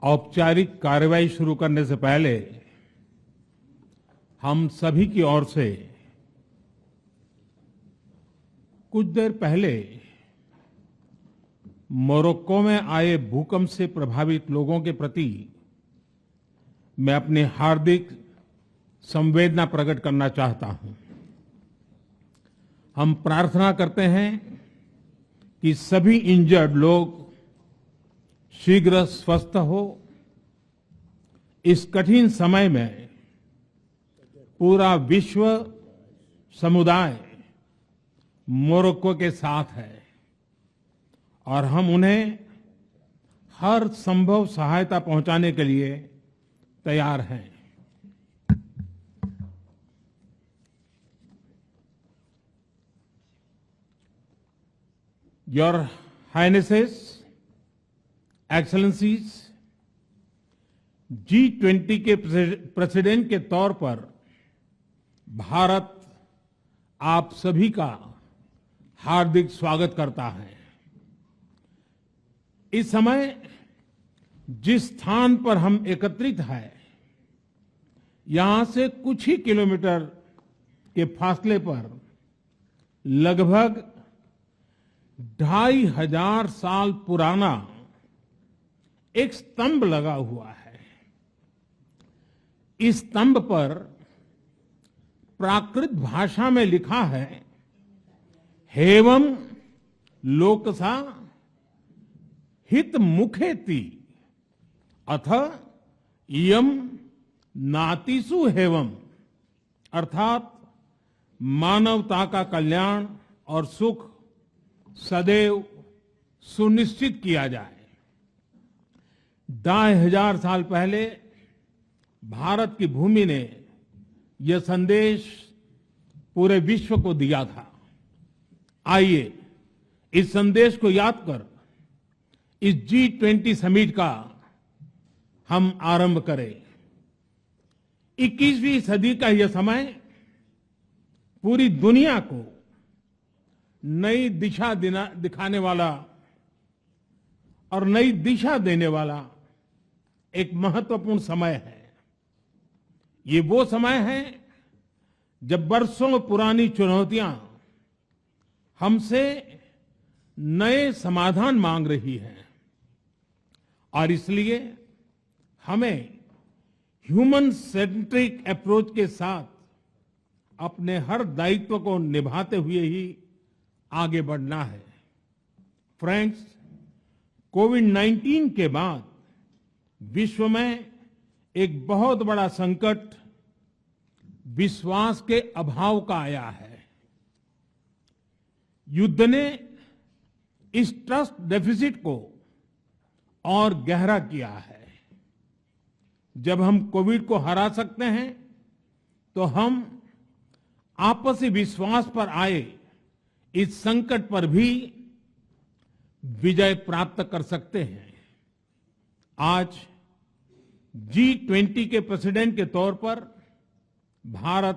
औपचारिक कार्रवाई शुरू करने से पहले हम सभी की ओर से कुछ देर पहले मोरक्को में आए भूकंप से प्रभावित लोगों के प्रति मैं अपनी हार्दिक संवेदना प्रकट करना चाहता हूं। हम प्रार्थना करते हैं कि सभी इंजर्ड लोग शीघ्र स्वस्थ हो। इस कठिन समय में पूरा विश्व समुदाय मोरक्को के साथ है और हम उन्हें हर संभव सहायता पहुंचाने के लिए तैयार हैं। Your Highnesses, Excellencies, G20 के प्रेसिडेंट के तौर पर भारत आप सभी का हार्दिक स्वागत करता है। इस समय जिस स्थान पर हम एकत्रित हैं, यहां से कुछ ही किलोमीटर के फासले पर लगभग 2500 साल पुराना एक स्तंभ लगा हुआ है। इस स्तंभ पर प्राकृत भाषा में लिखा है, हेवम लोकसा हित मुखेति अथ इयम नातिसु हेवम, अर्थात मानवता का कल्याण और सुख सदैव सुनिश्चित किया जाए। 2500 साल पहले भारत की भूमि ने यह संदेश पूरे विश्व को दिया था। आइए इस संदेश को याद कर इस G20 समिट का हम आरंभ करें। 21वीं सदी का यह समय पूरी दुनिया को नई दिशा दिखाने वाला और नई दिशा देने वाला एक महत्वपूर्ण समय है। ये वो समय है जब वर्षों पुरानी चुनौतियां हमसे नए समाधान मांग रही हैं और इसलिए हमें ह्यूमन सेंट्रिक अप्रोच के साथ अपने हर दायित्व को निभाते हुए ही आगे बढ़ना है। फ्रेंड्स, कोविड-19 के बाद विश्व में एक बहुत बड़ा संकट विश्वास के अभाव का आया है। युद्ध ने इस ट्रस्ट डेफिसिट को और गहरा किया है। जब हम कोविड को हरा सकते हैं तो हम आपसी विश्वास पर आए इस संकट पर भी विजय प्राप्त कर सकते हैं। आज G20 के प्रेसिडेंट के तौर पर भारत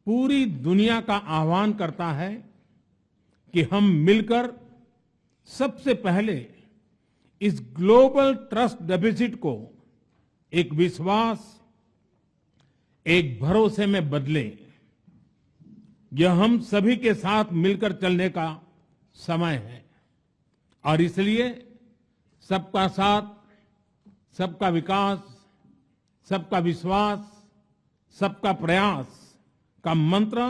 पूरी दुनिया का आह्वान करता है कि हम मिलकर सबसे पहले इस ग्लोबल ट्रस्ट डेफिसिट को एक विश्वास, एक भरोसे में बदलें। यह हम सभी के साथ मिलकर चलने का समय है और इसलिए सबका साथ, सबका विकास, सबका विश्वास, सबका प्रयास का मंत्र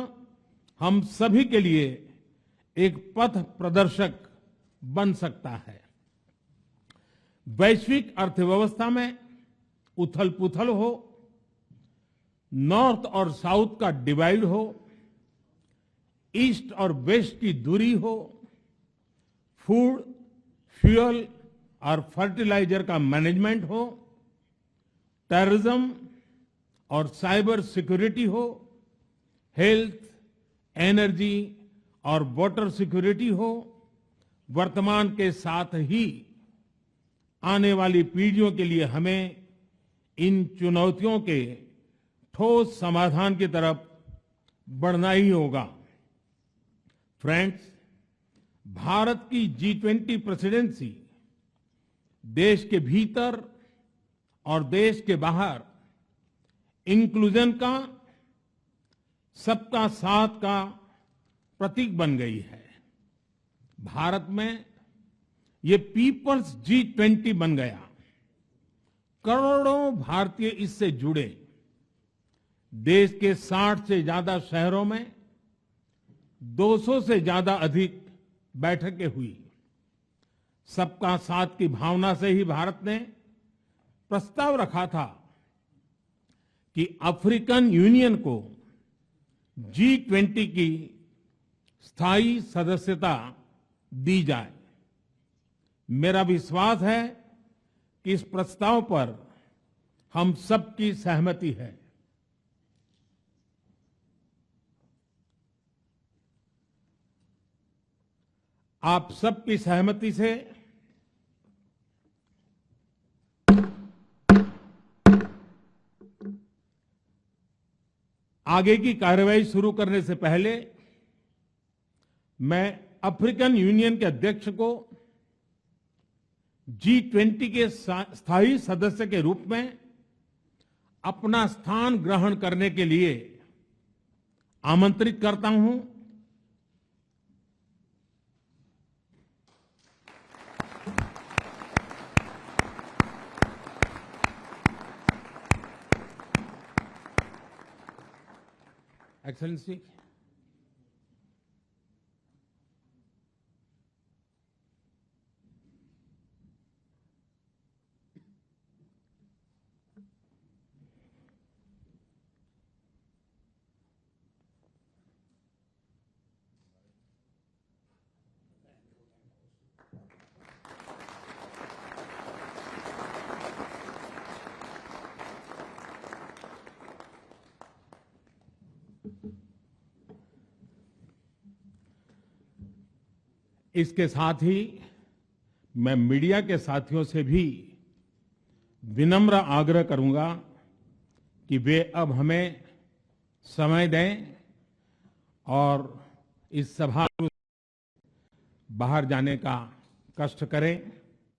हम सभी के लिए एक पथ प्रदर्शक बन सकता है। वैश्विक अर्थव्यवस्था में उथल-पुथल हो, नॉर्थ और साउथ का डिवाइड हो, ईस्ट और वेस्ट की दूरी हो, फूड, फ्यूल और फर्टिलाइजर का मैनेजमेंट हो, टेररिज्म और साइबर सिक्योरिटी हो, हेल्थ, एनर्जी और वाटर सिक्योरिटी हो, वर्तमान के साथ ही आने वाली पीढ़ियों के लिए हमें इन चुनौतियों के ठोस समाधान की तरफ बढ़ना ही होगा। फ्रेंड्स, भारत की G20 प्रेसिडेंसी देश के भीतर और देश के बाहर इंक्लूजन का, सबका साथ का प्रतीक बन गई है। भारत में ये पीपल्स G20 बन गया। करोड़ों भारतीय इससे जुड़े। देश के 60 से ज्यादा शहरों में 200 से ज्यादा अधिक बैठकें हुई। सबका साथ की भावना से ही भारत ने प्रस्ताव रखा था कि अफ्रीकन यूनियन को G20 की स्थायी सदस्यता दी जाए। मेरा विश्वास है कि इस प्रस्ताव पर हम सबकी सहमति है। आप सबकी सहमति से आगे की कार्रवाई शुरू करने से पहले मैं अफ्रीकन यूनियन के अध्यक्ष को G20 के स्थायी सदस्य के रूप में अपना स्थान ग्रहण करने के लिए आमंत्रित करता हूं। एक्सेलेंसी, इसके साथ ही मैं मीडिया के साथियों से भी विनम्र आग्रह करूंगा कि वे अब हमें समय दें और इस सभा से बाहर जाने का कष्ट करें।